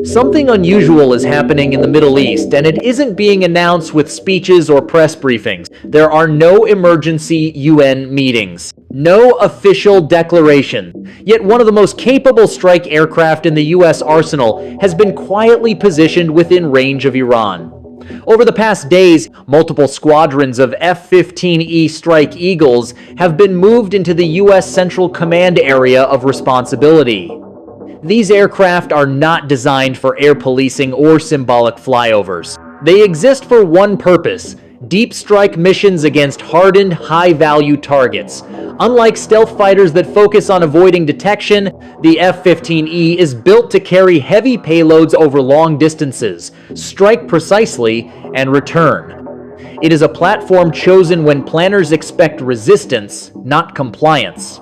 Something unusual is happening in the Middle East, and it isn't being announced with speeches or press briefings. There are no emergency UN meetings, no official declaration. Yet one of the most capable strike aircraft in the US arsenal has been quietly positioned within range of Iran. Over the past days, multiple squadrons of F-15E Strike Eagles have been moved into the US Central Command area of responsibility. These aircraft are not designed for air policing or symbolic flyovers. They exist for one purpose: deep strike missions against hardened, high-value targets. Unlike stealth fighters that focus on avoiding detection, the F-15E is built to carry heavy payloads over long distances, strike precisely, and return. It is a platform chosen when planners expect resistance, not compliance.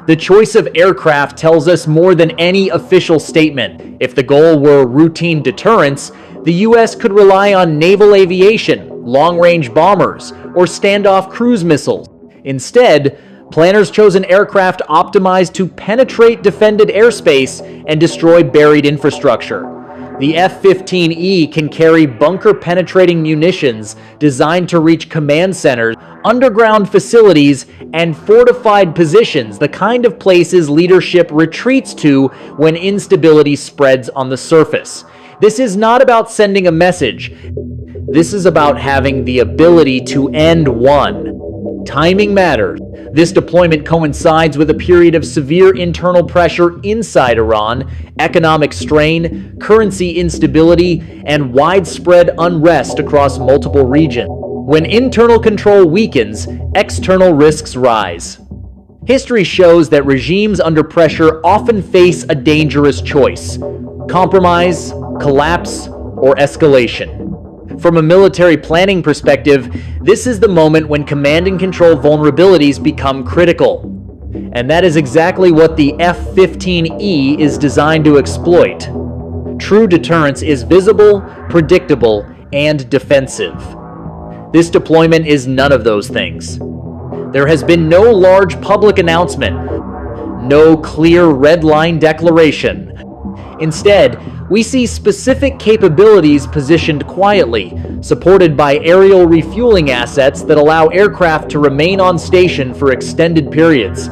The choice of aircraft tells us more than any official statement. If the goal were routine deterrence, the US could rely on naval aviation, long-range bombers, or standoff cruise missiles. Instead, planners chose an aircraft optimized to penetrate defended airspace and destroy buried infrastructure. The F-15E can carry bunker-penetrating munitions designed to reach command centers, underground facilities, and fortified positions, the kind of places leadership retreats to when instability spreads on the surface. This is not about sending a message. This is about having the ability to end one. Timing matters. This deployment coincides with a period of severe internal pressure inside Iran, economic strain, currency instability, and widespread unrest across multiple regions. When internal control weakens, external risks rise. History shows that regimes under pressure often face a dangerous choice: compromise, collapse, or escalation. From a military planning perspective, this is the moment when command and control vulnerabilities become critical. And that is exactly what the F-15E is designed to exploit. True deterrence is visible, predictable, and defensive. This deployment is none of those things. There has been no large public announcement, no clear red line declaration. Instead, we see specific capabilities positioned quietly, supported by aerial refueling assets that allow aircraft to remain on station for extended periods.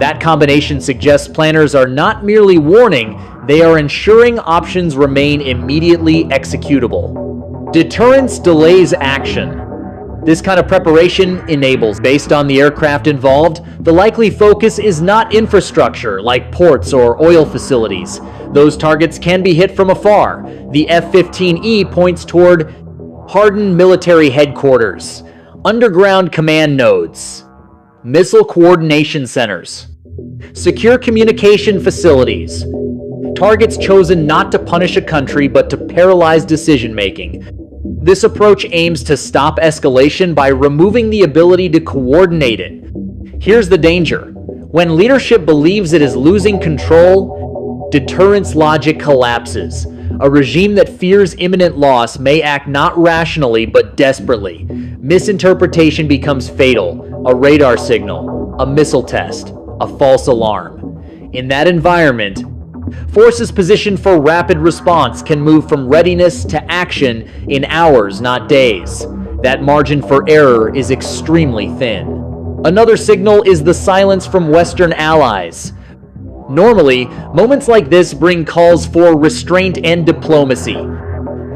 That combination suggests planners are not merely warning, they are ensuring options remain immediately executable. Deterrence delays action. This kind of preparation enables. Based on the aircraft involved, the likely focus is not infrastructure like ports or oil facilities. Those targets can be hit from afar. The F-15E points toward hardened military headquarters, underground command nodes, missile coordination centers, secure communication facilities, targets chosen not to punish a country but to paralyze decision-making. This approach aims to stop escalation by removing the ability to coordinate it. Here's the danger. When leadership believes it is losing control, deterrence logic collapses. A regime that fears imminent loss may act not rationally but desperately. Misinterpretation becomes fatal. A radar signal, a missile test, a false alarm. In that environment, forces positioned for rapid response can move from readiness to action in hours, not days. That margin for error is extremely thin. Another signal is the silence from Western allies. Normally, moments like this bring calls for restraint and diplomacy.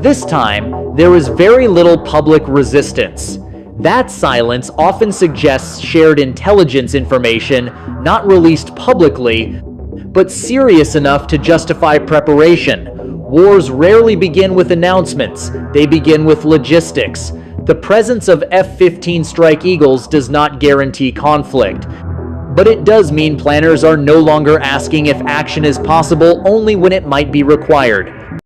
This time, there is very little public resistance. That silence often suggests shared intelligence information not released publicly, but serious enough to justify preparation. Wars rarely begin with announcements, they begin with logistics. The presence of F-15 Strike Eagles does not guarantee conflict, but it does mean planners are no longer asking if action is possible only when it might be required.